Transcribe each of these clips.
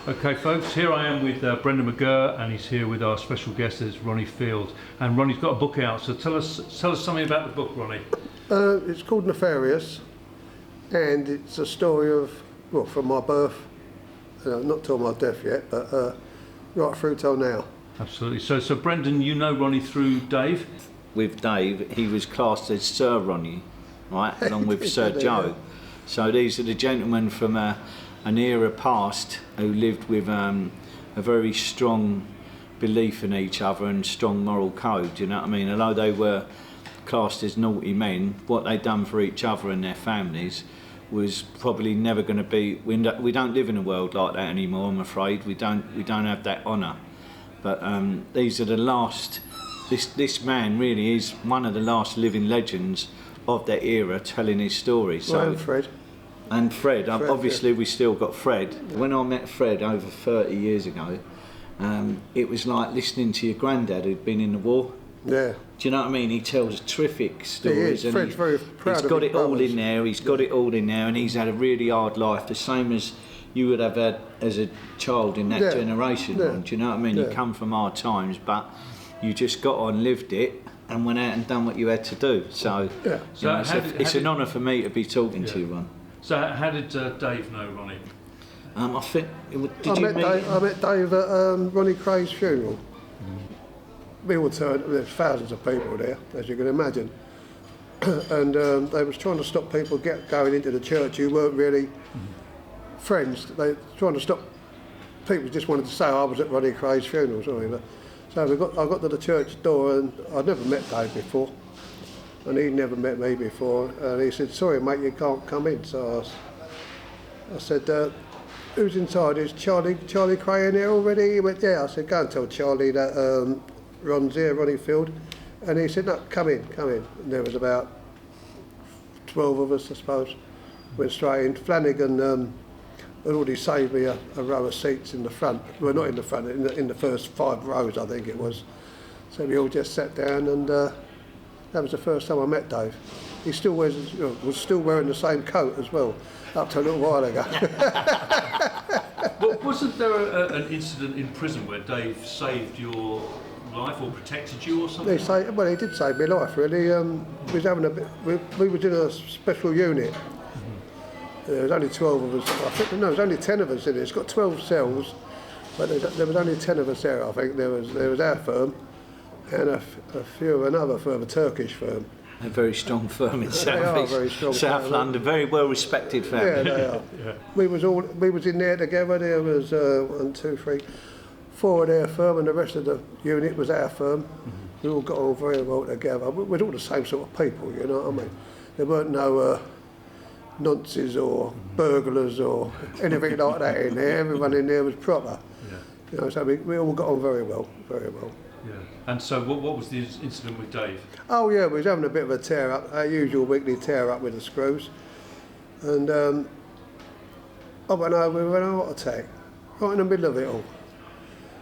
Okay, folks, here I am with Brendan McGurr, and he's here with our special guest, is Ronnie Field. And Ronnie's got a book out, so tell us something about the book, Ronnie. It's called Nefarious, and it's a story of, well, from my birth, not till my death yet, but right through till now. Absolutely. So Brendan, you know Ronnie through Dave? With Dave, he was classed as Sir Ronnie, right, along with Sir Joe. So these are the gentlemen from an era past who lived with a very strong belief in each other and strong moral code, you know what I mean? Although they were classed as naughty men, what they'd done for each other and their families was probably never going to be. We don't live in a world like that anymore, I'm afraid. We don't have that honour. But these are the last. This man really is one of the last living legends of their era, telling his story. So, Well, and Fred. And Fred, obviously, yeah. We still got Fred. When I met Fred over 30 years ago, it was like listening to your granddad who'd been in the war. Yeah. Do you know what I mean? He tells terrific stories. He is. Fred's very proud he's of got his it all brothers. in there. He's got it all in there, and he's had a really hard life, the same as you would have had as a child in that generation. Yeah. Do you know what I mean? Yeah. You come from hard times, but you just got on, lived it, and went out and done what you had to do. So, Yeah. you know, it's an honour for me to be talking to you, Ron. So how did Dave know Ronnie? I think. I met Dave at Ronnie Kray's funeral. We all turned. There's thousands of people there, as you can imagine, and they was trying to stop people going into the church who weren't really friends. They were trying to stop people who just wanted to say I was at Ronnie Kray's funeral. Sorry, so I got to the church door, and I'd never met Dave before, and he'd never met me before, and he said, "Sorry, mate, you can't come in." So I said, "Who's inside? Is Charlie Kray in here already?" He went, "Yeah." I said, "Go and tell Charlie that Ron's here, Ronnie Field." And he said, "No, come in." And there was about 12 of us, I suppose. Went straight in. Flanagan had already saved me a row of seats in the front. Well, not in the front, in the first 5 rows, I think it was. So we all just sat down, and that was the first time I met Dave. He still was still wearing the same coat as well, up to a little while ago. Well, wasn't there an incident in prison where Dave saved your life or protected you or something? He did save my life, really. We was having we was in a special unit. There was only 12 of us. I think there was only 10 of us in it. It's got 12 cells, but there was only 10 of us there. I think there was our firm and a few of another firm, a Turkish firm. A very strong firm in South London, very well respected family. Yeah, they are. Yeah. We was in there together. There was 1, 2, 3, 4 of their firm, and the rest of the unit was our firm. We all got on very well together. We're all the same sort of people, you know what I mean? There weren't no nonces or burglars or anything like that in there. Everyone in there was proper. Yeah. You know, so we all got on very well, very well. Yeah. And so what was the incident with Dave? Oh yeah, we was having a bit of a tear up, our usual weekly tear up with the screws, and we went over a heart attack, right in the middle of it all.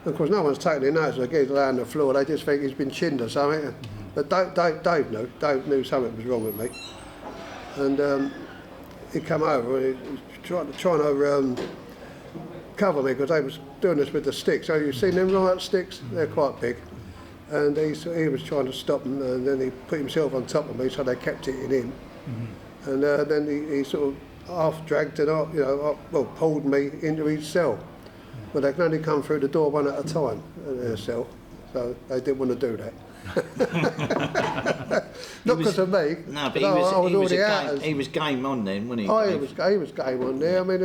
And of course no one's taking any notice, I get down on the floor, they just think he's been chinned or something. But Dave knew something was wrong with me. And he come over and he was trying to cover me, because they was doing this with the sticks. So you've seen them riot sticks? They're quite big. And he was trying to stop them, and then he put himself on top of me, so they kept it in him. And then he sort of half dragged and pulled me into his cell. But they can only come through the door one at a time in their cell, so they didn't want to do that. Not because of me. No, but he was game on then, wasn't he? Oh, he was game on there. I mean,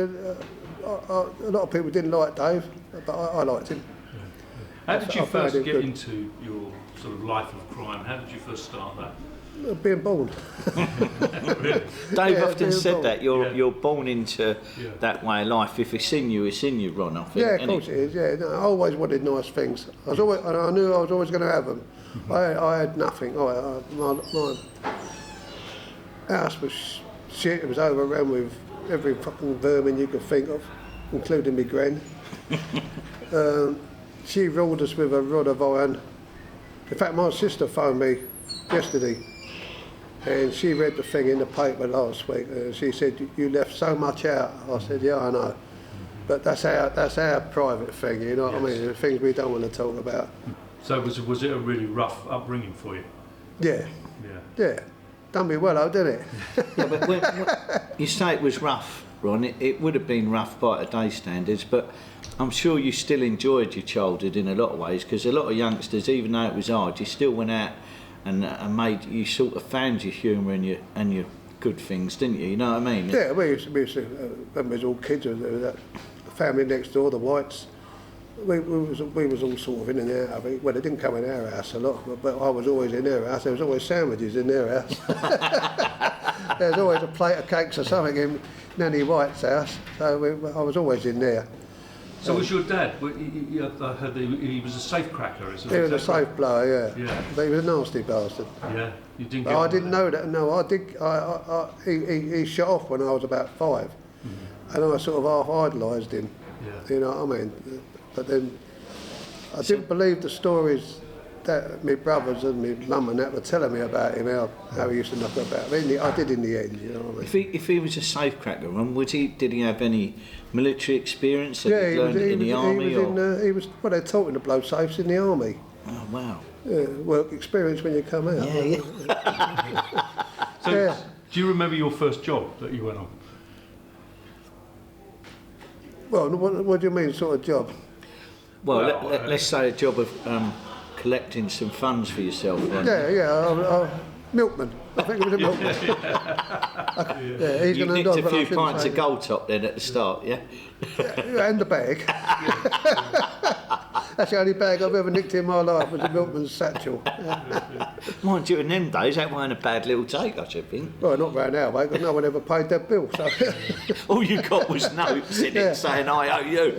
a lot of people didn't like Dave, but I liked him. How did you first get into your sort of life of crime? How did you first start that? Being born. Really? Dave often said that you're born into that way of life. If it's in you, Ron. I think. Yeah, of course it is. Yeah, no, I always wanted nice things. I knew I was always going to have them. I had nothing. My house was shit. It was overrun with every fucking vermin you could think of, including me gran. She ruled us with a rod of iron. In fact, my sister phoned me yesterday, and she read the thing in the paper last week. She said, "You left so much out." I said, "Yeah, I know." But that's our private thing, you know what I mean? The things we don't want to talk about. So was it a really rough upbringing for you? Yeah. Yeah. Yeah. Done me well, though, didn't it? Yeah, but when you say it was rough, Ron, it would have been rough by today's standards, but I'm sure you still enjoyed your childhood in a lot of ways, because a lot of youngsters, even though it was hard, you still went out and you sort of found your humour and your good things, didn't you? You know what I mean? Yeah, we used to when we was all kids, there was that family next door, the Whites. We was all sort of in and out of it. Well, they didn't come in our house a lot, but I was always in their house. There was always sandwiches in their house. There was always a plate of cakes or something in Nanny White's house. So I was always in there. So was your dad? I heard that he was a safe cracker. He was a safe blower, yeah. Yeah. But he was a nasty bastard. Yeah. You didn't. I didn't know that. No, I did. He shot off when I was about 5, and I sort of half idolised him. Yeah. You know what I mean? But then I didn't believe the stories that my brothers and my mum and that were telling me about him, how he used to knock about. I did in the end, you know what I mean? If he was a safecracker, Ron, did he have any military experience? Yeah, he learned in the army? Well, they taught him to blow safes in the army. Oh wow! Yeah, work experience when you come out. Yeah. So, Yeah. do you remember your first job that you went on? Well, what do you mean, sort of job? Well, let's say a job of collecting some funds for yourself. Ron. Yeah, milkman. I think it was a milkman. Yeah, he's You going nicked to a few pints of gold top then at the start, yeah? and the bag. That's the only bag I've ever nicked in my life, was a milkman's satchel. Mind you, in them days, that wasn't a bad little take, I should think. Well, not round our way, because no one ever paid their bill. So All you got was notes in it saying, I owe you.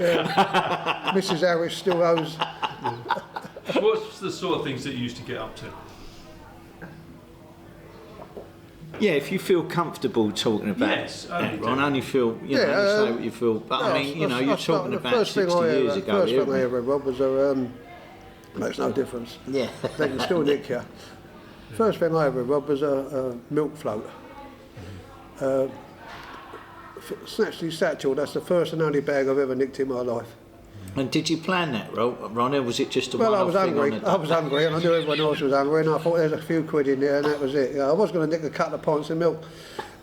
Mrs. Harris still owes. So what's the sort of things that you used to get up to? Yeah, if you feel comfortable talking about Yes, that, Ron, only feel, you know, say what you feel. But I mean, you know, you're talking about 60 years ago. First thing I ever robbed was makes no difference. Yeah. They can still nick you. First thing I ever robbed was a milk float. Snatched his satchel. That's the first and only bag I've ever nicked in my life. And did you plan that, Ron, or was it just a Well, I one-off was thing hungry. on the I was hungry, and I knew everyone else was hungry, and I thought there's a few quid in there, and that was it. You know, I was going to nick a couple of pints of milk,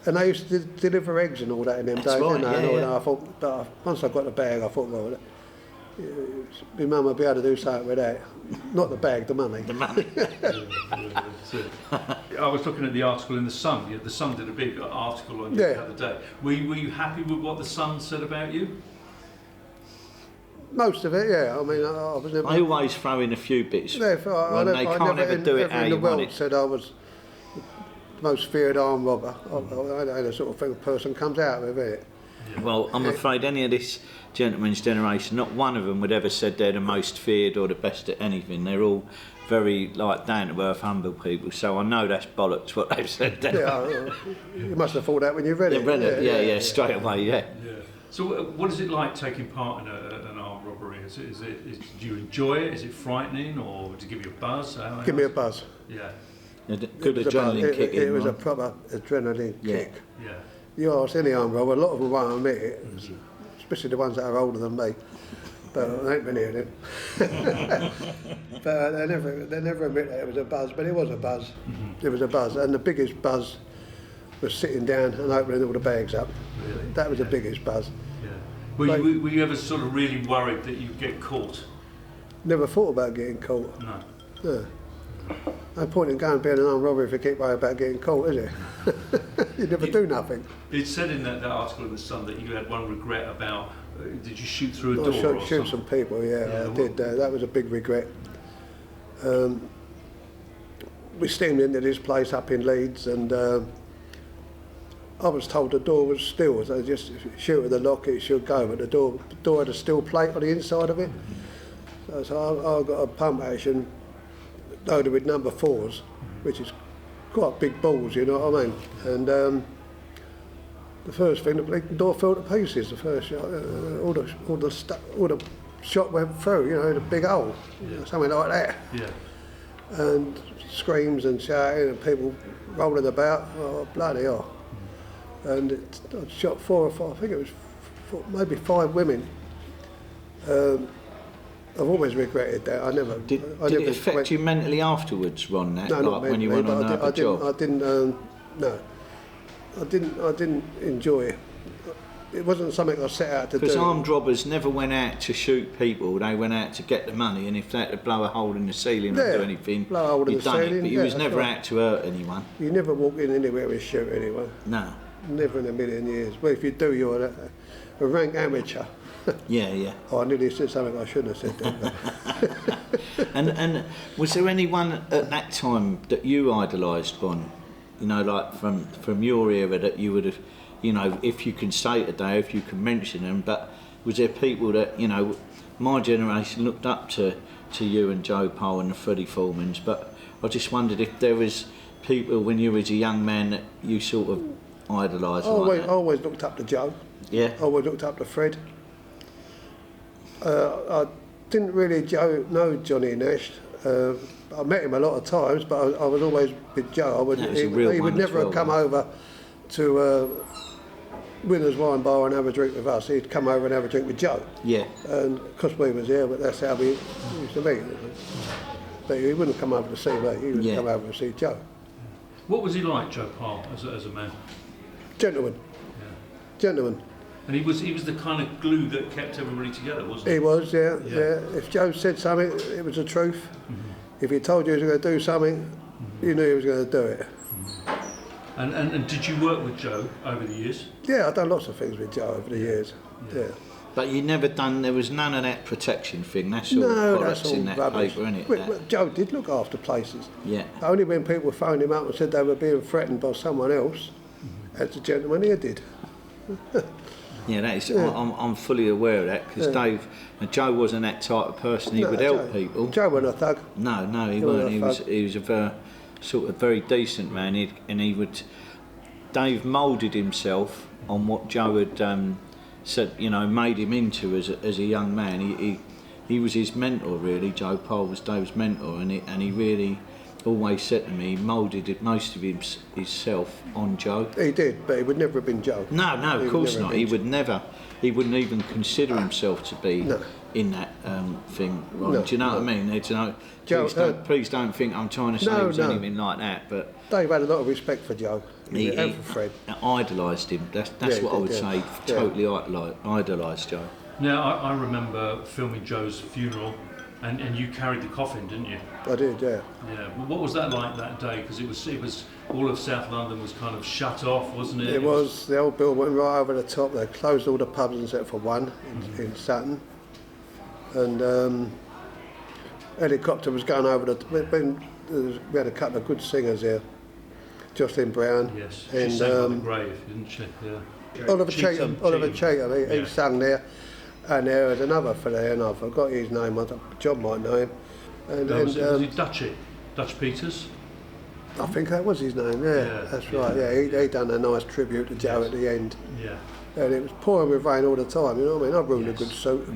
and they used to deliver eggs and all that in them days. Right, didn't they? yeah, And I thought, but once I got the bag, I thought, well, my mum would be able to do something with that. Not the bag, the money. The money. That's it. I was looking at the article in the Sun. Yeah, the Sun did a big article on you the other day. Were you happy with what the Sun said about you? Most of it, yeah. I mean, I was never. I always throw in a few bits. Yeah, Ron, they can't ever do it how in you the want world it. said I was the most feared armed robber. I had a sort of thing a person comes out with it. Well, I'm afraid any of this gentleman's generation, not one of them would ever said they're the most feared or the best at anything. They're all very down-to-earth, humble people. So I know that's bollocks what they've said there. Yeah, you must have thought that when you read it. Read it, yeah, straight away, yeah. So what is it like taking part in an armed robbery? Do you enjoy it? Is it frightening, or does it give you a buzz? Give me a buzz. Yeah. Good adrenaline kick in. It was a Ron. proper adrenaline kick. Yeah. You ask any armed robber, a lot of them won't admit it, especially the ones that are older than me. But I ain't many of them. But they never admit that it was a buzz, but it was a buzz. It was a buzz, and the biggest buzz was sitting down and opening all the bags up. Really? That was the biggest buzz. Yeah. Were you ever sort of really worried that you'd get caught? Never thought about getting caught. No. No. No point in going being an armed robber if you keep worrying about getting caught, is it? You never do nothing. It said in that article in the Sun that you had one regret about. Did you shoot through a I door? or shoot some something? people, yeah, I did. That was a big regret. We steamed into this place up in Leeds, and I was told the door was steel, so just shoot at the lock, it should go, but the door had a steel plate on the inside of it. So I got a pump action loaded with number 4s, which is quite big balls, you know what I mean? And the first thing, the door fell to pieces. The first shot, all the shot went through, you know, the big hole, something like that. Yeah. And screams and shouting and people rolling about. Oh, bloody hell! And I shot 4 or 5. I think it was maybe 5 women I've always regretted that. I never. Did I it never affect went, you mentally afterwards, Ron? That, No, like not when you mentally, went on but another job? I didn't. No, I didn't enjoy it. It wasn't something I set out to do. Because armed robbers never went out to shoot people, they went out to get the money, and if they had to blow a hole in the ceiling or do anything, blow a hole in you'd the done ceiling, it. But you yeah, was that's never right. out to hurt anyone. You never walk in anywhere and shoot anyone. No. Never in a million years. Well, if you do, you're a rank amateur. Yeah. Oh, I nearly said something I shouldn't have said then. And was there anyone at that time that you idolised, Ron? You know, like from your era that you would have, you know, if you can say today, if you can mention them, but was there people that, you know, my generation looked up to you and Joe Pole and the Freddie Foremans, but I just wondered if there was people when you was a young man that you sort of idolised like I that? always looked up to Joe. Yeah. I always looked up to Fred. I didn't really know Johnny Nash. I met him a lot of times, but I was always with Joe. He would never have come over to Winners Wine Bar and have a drink with us. He'd come over and have a drink with Joe. Yeah. And because we was here, but that's how we used to meet. But he wouldn't come over to see me. He would come over to see Joe. What was he like, Joe Pole, as a man? Gentleman. Yeah. Gentleman. And he was the kind of glue that kept everybody together, wasn't he? He was, yeah. If Joe said something, it was the truth. If he told you he was going to do something, you knew he was going to do it. And did you work with Joe over the years? Yeah, I've done lots of things with Joe over the years. Yeah. But you never done, there was none of that protection thing, that's all That's all in that rubbish. paper, isn't it? Well, Joe did look after places. Yeah. Only when people phoned him up and said they were being threatened by someone else, as the gentleman here did. Yeah, that is. I'm fully aware of that because Joe wasn't that type of person. He would help people. Joe wasn't a thug. No, he weren't. He was a very decent man. He would. Dave moulded himself on what Joe had said. You know, made him into as a young man. He was his mentor really. Joe Pole was Dave's mentor, and he really always said to me, he moulded most of himself on Joe. He did, but he would never have been Joe. No, of course not. He wouldn't even consider himself to be in that thing. Right? No, do you know what I mean? It's, Joe, please don't think I'm trying to say he was anything like that. But Dave had a lot of respect for Joe and for Fred. Idolised him. That's what I would say. Totally idolised Joe. Now, I remember filming Joe's funeral, and you carried the coffin, didn't you? I did, yeah. Yeah. What was that like that day? Because it was all of South London was kind of shut off, wasn't it? It was. The old bill went right over the top. They closed all the pubs except for one in Sutton. And helicopter was going over we had a couple of good singers here. Jocelyn Brown. Yes. She and sang by the grave, didn't she? Yeah. Oliver Cheatham, he sang there. And there was another fella there, and I forgot his name. John might know him. Was it Dutch Peters? I think that was his name, yeah. That's right, yeah. He done a nice tribute to Joe at the end. Yeah. And it was pouring with rain all the time, you know what I mean? I ruined a good suit.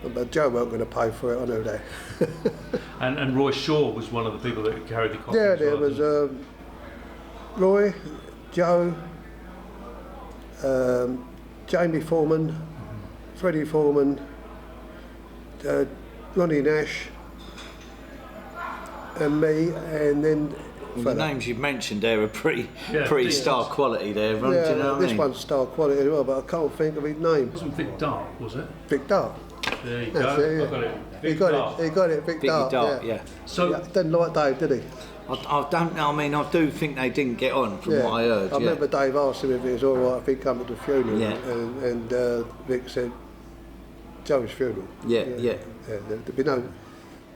But Joe weren't going to pay for it, I knew that. and Roy Shaw was one of the people that carried the coffin. Yeah, there was Roy, Joe, Jamie Foreman, Freddie Foreman, Ronnie Nash, and me, and then... The names you've mentioned there are pretty star quality there, Ron, yeah, do you know what I mean? This one's star quality as well, but I can't think of his name. It wasn't Vic Dart, was it? Vic Dart. There you go. Yeah. I got it. He got it, Vic Dart, yeah. So didn't like Dave, did he? I don't know, I mean, I do think they didn't get on from what I heard. I remember Dave asked him if it was all right if he'd come to the funeral, and Vic said, Joe's funeral. Yeah. There'd be no...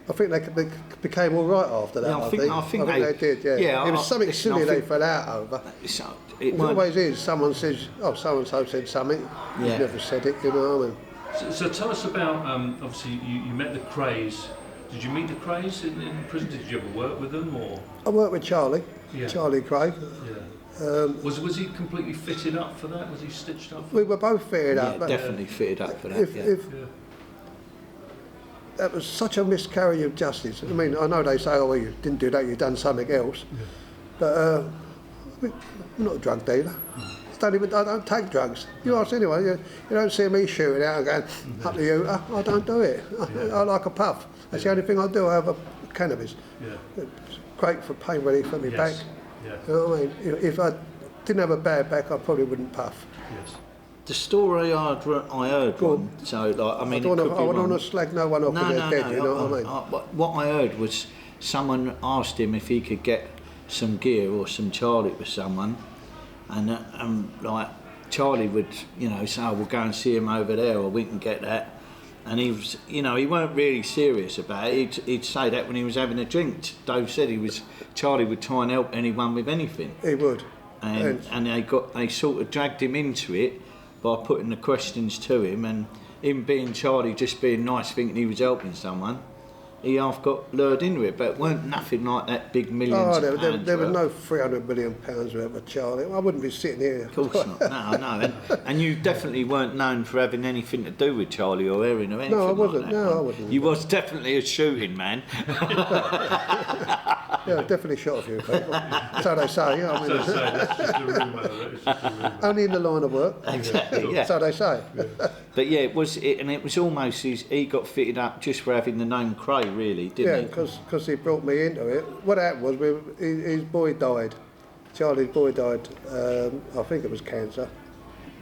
I think they became all right after that. I think they did. Yeah. It was something silly they fell out over. It always is. Someone says, "Oh, so and so said something." You've never said it, you know what I mean? So tell us about. Obviously, you met the Krays. Did you meet the Krays in prison? Did you ever work with them, or? I worked with Charlie. Yeah. Charlie Kray. Yeah. Was he completely fitted up for that? Was he stitched up? We were both fitted up. Yeah, definitely fitted up for that. That was such a miscarriage of justice. I mean, I know they say, "Oh, well, you didn't do that. You've done something else," but I'm not a drug dealer. I don't take drugs. You ask anyone, you don't see me shooting out and going, up to you. I don't do it. I like a puff. That's the only thing I do. I have a cannabis. Yeah. It's great for pain relief for my back. Yeah. You know what I mean? If I didn't have a bad back, I probably wouldn't puff. Yes. The story I heard, Ron, so like, I mean, I don't want to slag no one off when they're dead, you know what I mean? What I heard was someone asked him if he could get some gear or some Charlie with someone, and like Charlie would, you know, say, oh, we'll go and see him over there, or we can get that. And he was, you know, he weren't really serious about it. He'd say that when he was having a drink. Dave said Charlie would try and help anyone with anything. He would. And they sort of dragged him into it by putting the questions to him, and him being Charlie, just being nice, thinking he was helping someone, he half got lured into it, but it weren't nothing like that big millions of pounds. There was no £300 million worth of Charlie. I wouldn't be sitting here. Of course not, no. And you definitely weren't known for having anything to do with Charlie or Erin or anything. No, I wasn't. Like that, no, I wasn't. You was definitely a shooting man. Yeah, I definitely shot a few people. So they say, you know what I mean? That's just a rumour. Only in the line of work. Exactly, yeah. So they say. But yeah, it was almost he got fitted up just for having the name Kray, really, didn't he? Yeah, because he brought me into it. What happened was his boy died. Charlie's boy died. I think it was cancer.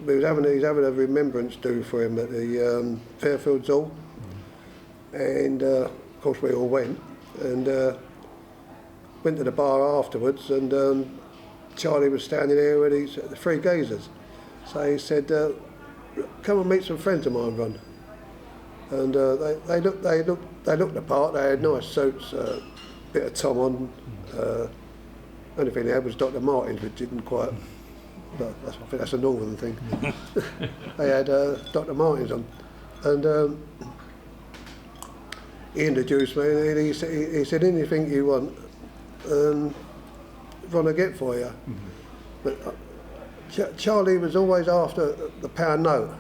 He was having a remembrance due for him at the Fairfield Zoo, and of course we all went and went to the bar afterwards. And Charlie was standing there with the three geezers. So he said, "Come and meet some friends of mine, Ron." And they looked the part. They had nice suits, bit of Tom on. Only thing they had was Dr. Martens, which didn't quite. But I think that's a northern thing. They had Dr. Martens on, and he introduced me. And he said, "Anything you want, Ron will get for you." But Charlie was always after the pound note.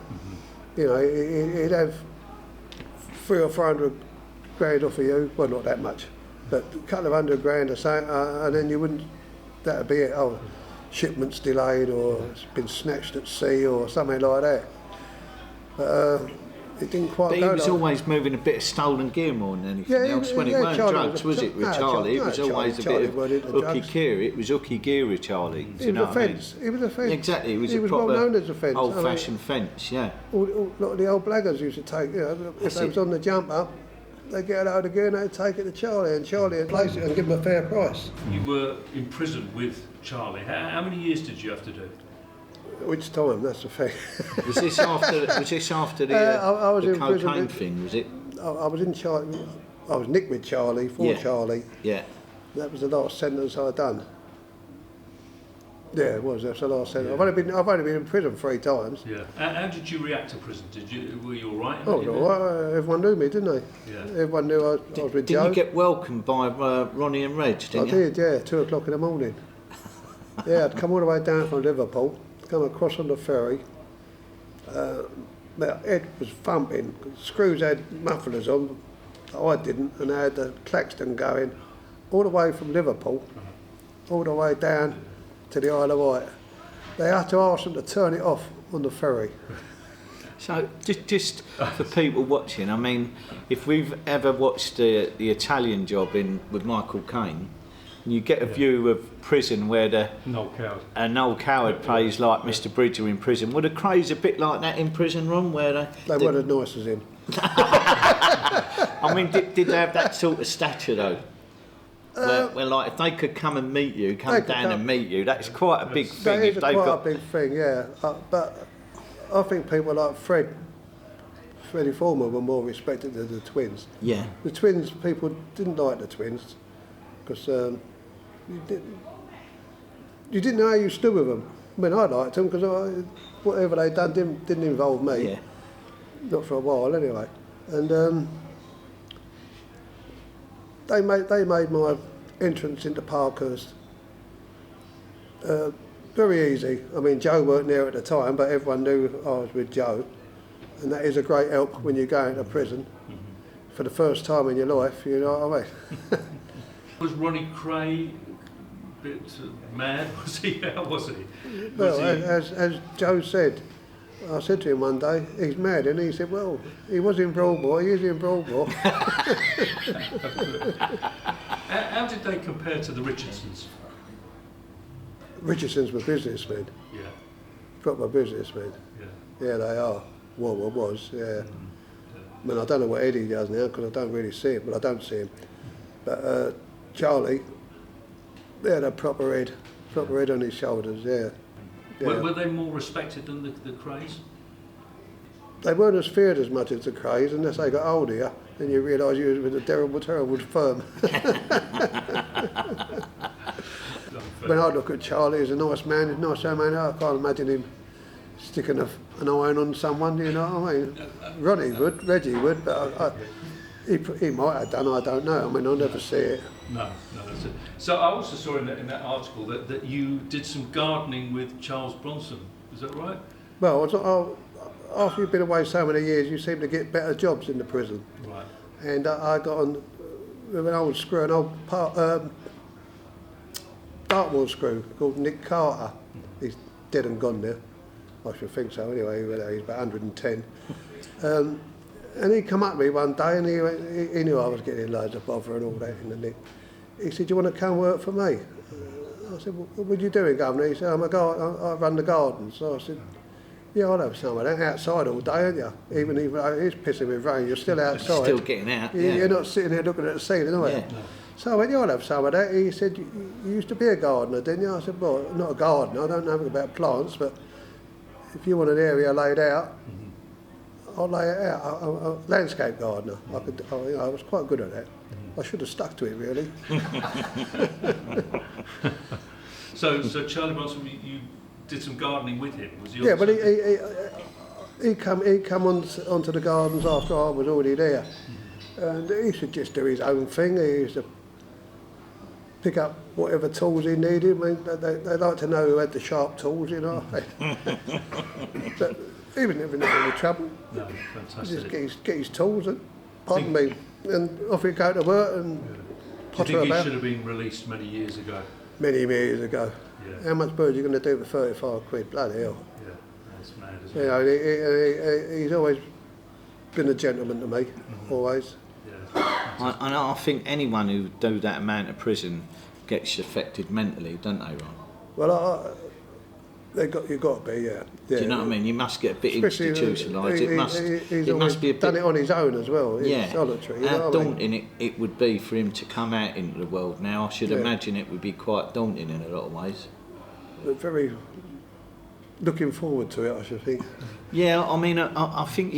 You know, he'd have 300 or 400 grand off of you. Well, not that much, but a couple of $100 or something, and then you wouldn't. That'd be it. Oh, shipment's delayed, or it's been snatched at sea, or something like that. It didn't quite But go. he was always moving a bit of stolen gear more than anything else. When it weren't drugs, was it, with Charlie? It was always a bit of hooky gear. It was hooky gear with Charlie. He was a fence. He was a fence. Exactly. He was well known as a fence. Old-fashioned fence, yeah. A lot of the old blaggers used to take, you know, if they was on the jump up, they'd get out of gear and they'd take it to Charlie, and Charlie would place it and give him a fair price. You were in prison with Charlie. How many years did you have to do? Which time? That's the thing. Was this after the, I was the in cocaine prison. thing? Was it? I was in Charlie. I was nicked with Charlie for Charlie. Yeah. That was the last sentence I'd done. Yeah, it was. That's the last sentence. Yeah. I've only been in prison 3 times. Yeah. How did you react to prison? Were you all right? Oh, no, everyone knew me, didn't they? Yeah. Everyone knew I was with Joe. Didn't you get welcomed by Ronnie and Reg, didn't you? I did, yeah, 2 o'clock in the morning. Yeah, I'd come all the way down from Liverpool, come across on the ferry. My head was thumping. Screws had mufflers on, I didn't, and I had the Claxton going all the way from Liverpool, all the way down to the Isle of Wight. They had to ask them to turn it off on the ferry. So, just for people watching, I mean, if we've ever watched the Italian Job with Michael Caine, and you get a view of prison where Noel Coward plays like Mr. Bridger in prison. Were the Krays a bit like that in prison, Ron? Where they weren't as nice as him. I mean, did they have that sort of stature though? Where like if they could come and meet you, come down and meet you, that's quite a big thing. That is quite a big thing, yeah. But I think people like Freddie Foreman were more respected than the twins. Yeah. The twins, people didn't like the twins because you didn't know how you stood with them. I mean, I liked them because whatever they done didn't involve me. Yeah. Not for a while, anyway. And they made my entrance into Parkhurst very easy. I mean, Joe weren't there at the time, but everyone knew I was with Joe, and that is a great help when you go into prison for the first time in your life. You know what I mean? Was Ronnie Kray bit mad? Was he? How was he? Well, Was he? as Joe said, I said to him one day, he's mad, and he said, well, he was in Broadmoor, he is in Broadmoor. How did they compare to the Richardsons? Richardsons were businessmen, Yeah, proper businessmen. yeah. Yeah, they are. Well, was, yeah. I mean, I don't know what Eddie does now, because I don't really see him, but I don't see him. But Charlie, they had a proper head on his shoulders, yeah. Yeah. Were they more respected than the Krays? They weren't as feared as much as the Krays, unless they got older, then you realise you was with a terrible, terrible firm. When I look at Charlie, he's a nice man, he's a nice young man. I can't imagine him sticking an iron on someone, you know what I mean? Ronnie would, Reggie would, but he might have done, I don't know. I mean, I'll never see it. No, that's it. So I also saw in that article that you did some gardening with Charles Bronson. Is that right? Well, after you've been away so many years, you seem to get better jobs in the prison. Right. And I got on with an old screw, an old Dartmoor screw called Nick Carter. He's dead and gone now. I should think so anyway, he's about 110. And he come up to me one day and he knew I was getting loads of bother and all that in the Nick. He said, do you want to come work for me? I said, well, what are you doing, Governor? He said, I run the garden. So I said, yeah, I'll have some of that. Outside all day, aren't you? Even if it's pissing with rain, you're still outside. Still getting out. Yeah. You're not sitting there looking at the ceiling, are you? Yeah. So I went, yeah, I'll have some of that. He said, you used to be a gardener, didn't you? I said, well, not a gardener. I don't know about plants, but if you want an area laid out, I'll lay it out. I'm a landscape gardener. I was quite good at that. I should have stuck to it, really. So Charlie Bronson, you did some gardening with him? Was he? Yeah, but he come onto the gardens after I was already there, and he used to just do his own thing. He used to pick up whatever tools he needed. I mean, they like to know who had the sharp tools, you know. But he was never in any trouble. No, fantastic. Just get his tools and, pardon me, and off he'd go to work and Do you potter think he about. should have been released many years ago? Many years ago. Yeah. How much bird are you going to do for 35 quid? Bloody hell. Yeah, that's mad, isn't You it? know, he's always been a gentleman to me, Yeah. always. I think anyone who do that amount of prison gets affected mentally, don't they, Ron? Well, you've got to be, yeah. Do you know what I mean? You must get a bit Especially institutionalised. he's It must be a bit. done it on his own as well. He's Yeah. solitary. You How know what I mean? daunting it would be for him to come out into the world now. I should Yeah. imagine it would be quite daunting in a lot of ways. But very looking forward to it, I should think. Yeah, I mean, I think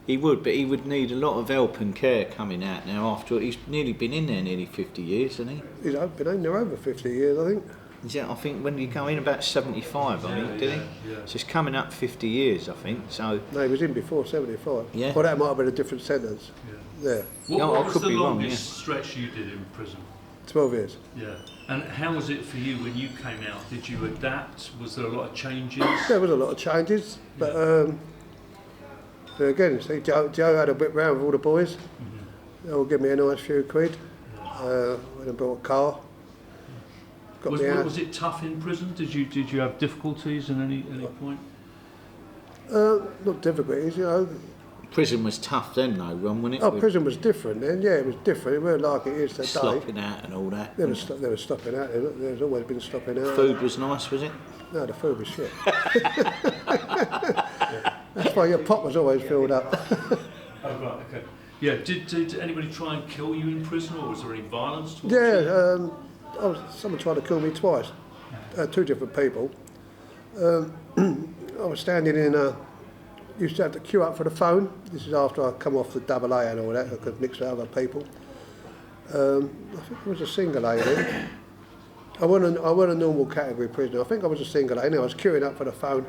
he would, but he would need a lot of help and care coming out now. After he's nearly been in there nearly 50 years, hasn't he? He's been in there over 50 years, I think. Yeah, I think when you go in about 75, I think, did he? yeah. So it's coming up 50 years, I think. So No, he was in before 75. Yeah. Well, that might have been a different sentence. Yeah, What, No, what I was could the be wrong, longest stretch you did in prison? 12 years. Yeah. And how was it for you when you came out? Did you adapt? Was there a lot of changes? There was a lot of changes, but again, see, Joe had a whip round with all the boys. They'll give me a nice few quid. Went and bought a car. Got me out. Was it tough in prison? Did you have difficulties at any point? Not difficulties, you know. prison was tough then, though, Ron, wasn't it? Oh, With prison was different then. Yeah, it was different. It weren't like it is today. slopping out and all that. They were stopping out. There's always been stopping out. Food was nice, was it? No, the food was shit. That's why your pot was always filled up. Oh, right, okay. Yeah, did anybody try and kill you in prison, or was there any violence towards you? Yeah, someone tried to kill me twice. Two different people. I was standing in used to have to queue up for the phone. This is after I come off the double A and all that. I could mix with other people. I think I was a single A then. I wasn't a normal category prisoner. I think I was a single A. And I was queuing up for the phone.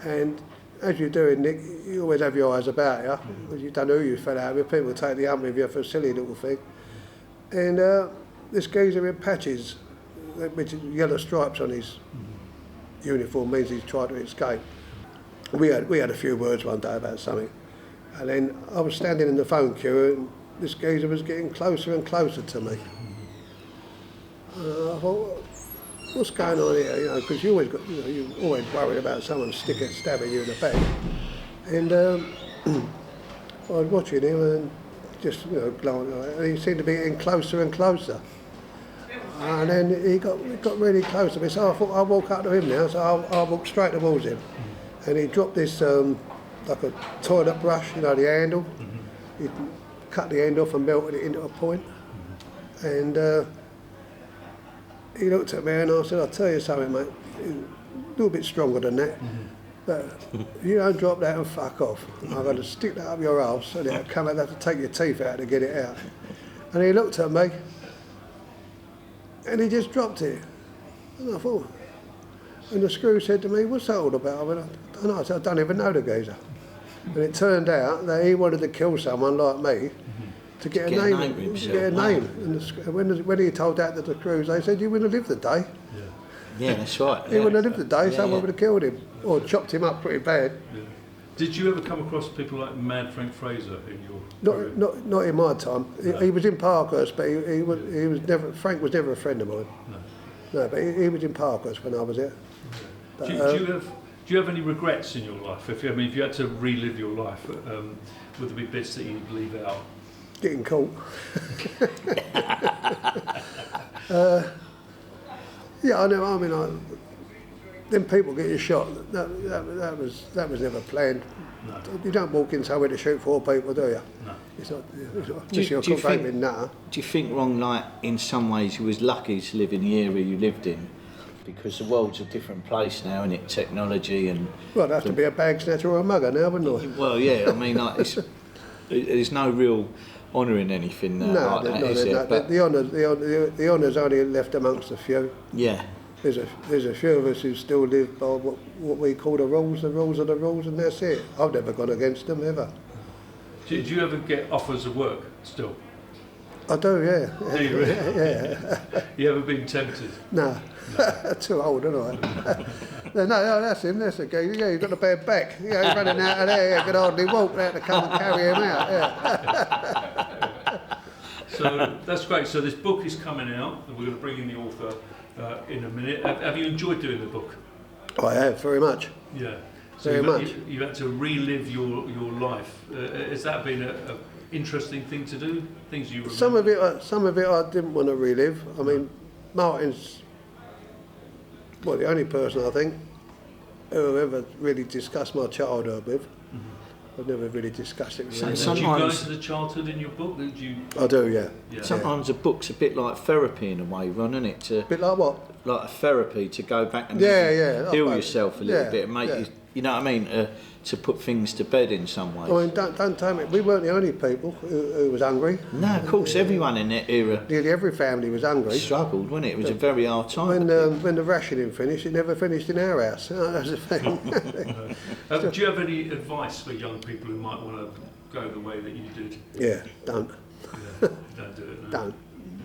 And as you're doing, Nick, you always have your eyes about you. Because you don't know who you fell out with. People take the hump with you for a silly little thing. And this geezer in patches, which is yellow stripes on his uniform, means he's tried to escape. We had a few words one day about something. And then I was standing in the phone queue and this geezer was getting closer and closer to me. I thought, what's going on here? You know, because you always got, you know, you're always worried about someone stabbing you in the back. And I was watching him and just, you know, glowing, and he seemed to be getting closer and closer. And then he got really close to me, so I thought I'll walk up to him now, so I walked straight towards him. And he dropped this, like a toilet brush, you know, the handle. He cut the end off and melted it into a point. And he looked at me and I said, I'll tell you something, mate, a little bit stronger than that. But you don't drop that and fuck off. I'm going to stick that up your arse and it'll come out, have to take your teeth out to get it out. And he looked at me and he just dropped it. And I thought, and the screw said to me, what's that all about? I went, I don't know. I said, I don't even know the geezer. And it turned out that he wanted to kill someone like me to get a name. To get a name. And when he told that to the crews, they said, you wouldn't have lived the day. Yeah, that's right. He wouldn't have lived the day, someone would have killed him or chopped him up pretty bad. Yeah. Did you ever come across people like Mad Frank Fraser in your Not in my time. No. He was in Parkhurst, but he was never. Frank was never a friend of mine. No, but he was in Parkhurst when I was there. But, do you have any regrets in your life? If you had to relive your life, would there be bits that you'd leave out? Getting caught. Yeah, I know. I mean, them people getting shot. That was never planned. No. You don't walk in somewhere to shoot 4 people, do you? No. It's not. Do you think, Ron, like in some ways you was lucky to live in the area you lived in, because the world's a different place now, isn't it? Technology and. Well, I'd have to be a bag snatcher or a mugger now, wouldn't I? Well, yeah. I mean, like, there's no real honour in anything like that, is there? But the honour's only left amongst a few. Yeah. There's a few of us who still live by what we call the rules. The rules are the rules, and that's it. I've never gone against them ever. Do you ever get offers of work still? I do, yeah. Do you really? Yeah. You ever been tempted? No. Too old, aren't I? No, that's him. That's the guy. Yeah, he's got a bad back. Yeah, he's running out of there. Yeah, could hardly walk. They had to come and carry him out. Yeah. So that's great. So this book is coming out, and we're going to bring in the author in a minute. Have you enjoyed doing the book? I have, very much. Yeah. So Very much. You had to relive your life. Has that been an interesting thing to do? Things you remember? Some of it I didn't want to relive. I mean, Martin's the only person I think who ever really discussed my childhood with. I've never really discussed it with anyone. Did you go into the childhood in your book? I do, yeah. Sometimes a book's a bit like therapy in a way, Ron, isn't it? A bit like what? Like a therapy to go back and heal yourself a little bit and make you, you know what I mean, to put things to bed in some ways. I mean, don't tell me, we weren't the only people who was hungry. No, of course, everyone in that era Nearly every family was hungry. struggled, wasn't it? It was a very hard time. When the rationing finished, it never finished in our house. That was the thing. Do you have any advice for young people who might want to go the way that you did? Yeah, don't. Yeah, don't do it. No.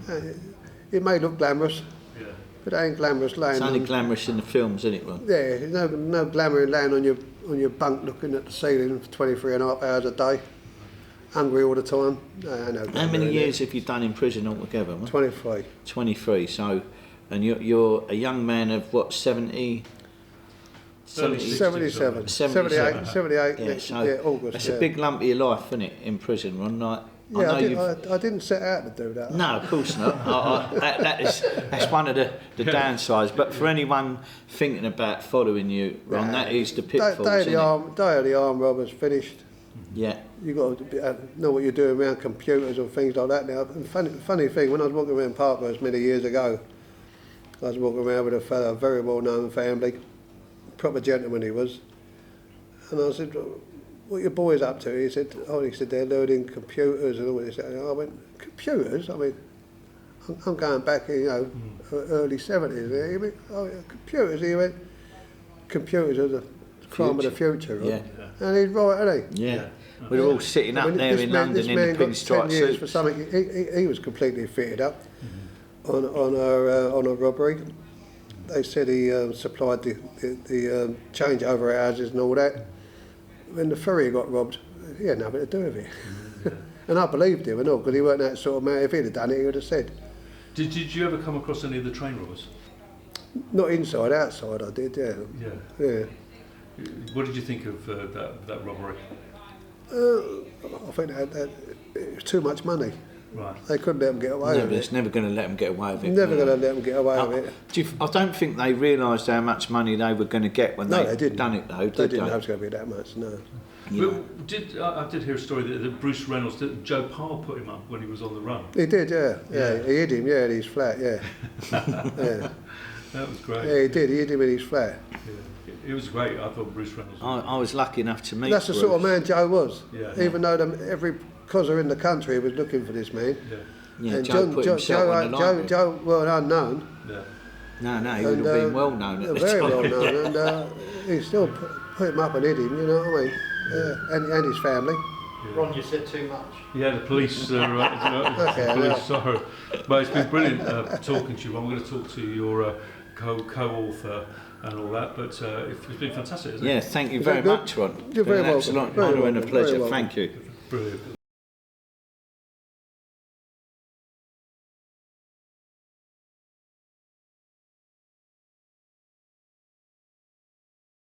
Don't. It may look glamorous, Yeah. but it ain't glamorous laying It's only on... glamorous in the films, isn't it, Ron? Yeah, no glamour in laying on your bunk looking at the ceiling for 23 and a half hours a day, hungry all the time. No How many years have you done in prison altogether, Ron? 23. 23, so, and you're a young man of what, 70? 77. 77. 78 Yeah, next, so August. that's a big lump of your life, isn't it, in prison, Ron? Like, Yeah, I know I didn't set out to do that. No, of course not. That's one of the downsides. But for anyone thinking about following you, Ron, that is the pitfalls, Day isn't it? of the arm robbers finished. Yeah. You got to know what you're doing around computers and things like that now. And funny thing, when I was walking around Parkhurst many years ago, I was walking around with a fellow, a very well-known family, proper gentleman he was, and I said, "What are your boys up to?" He said, they're learning computers and all this. And I went, computers? I mean, I'm going back, early 70s. He went, oh, yeah, computers? He went, computers are the crime of the future, right? Yeah. And he's right, isn't he? Yeah. We were all sitting up there in London in the pinstripe years suits. for something. He was completely fitted up on a robbery. They said he supplied the changeover houses and all that. When the ferry got robbed, he had nothing to do with it. And I believed him and all, because he weren't that sort of man. If he'd have done it, he would have said. Did you ever come across any of the train robbers? Not inside, outside I did, yeah. Yeah. What did you think of that robbery? I think that it was too much money. Right. They couldn't let them get away with it. It's never going to let them get away with it. Never going to let them get away with it. I don't think they realised how much money they were going to get when No, they didn't. done it, though, did They didn't know it was going to be that much, no. I did hear a story that Bruce Reynolds, that Joe Parr put him up when he was on the run. He did, yeah. He hid him, in his flat, yeah. That was great. Yeah, he did. He hid him in his flat. Yeah. It was great. I thought Bruce Reynolds. I was lucky enough to meet That's the Bruce. sort of man Joe was. Yeah. Even though every cozzer in the country was looking for this man. Yeah. Yeah, And Joe put himself on the line. Joe, well, unknown. Yeah. No, he would have been well known at the Very time. well known, and he still put him up and hid him, you know what I mean? And his family. Ron, you said too much. Yeah, the police Okay, police, sorry. But it's been brilliant talking to you. I'm going to talk to your co-author and all that, but it's been fantastic, isn't it? Yeah, thank you Is very that good? much, Ron. You're very Been an welcome. absolute Very honour and a welcome. Very pleasure. welcome. Thank you. Brilliant.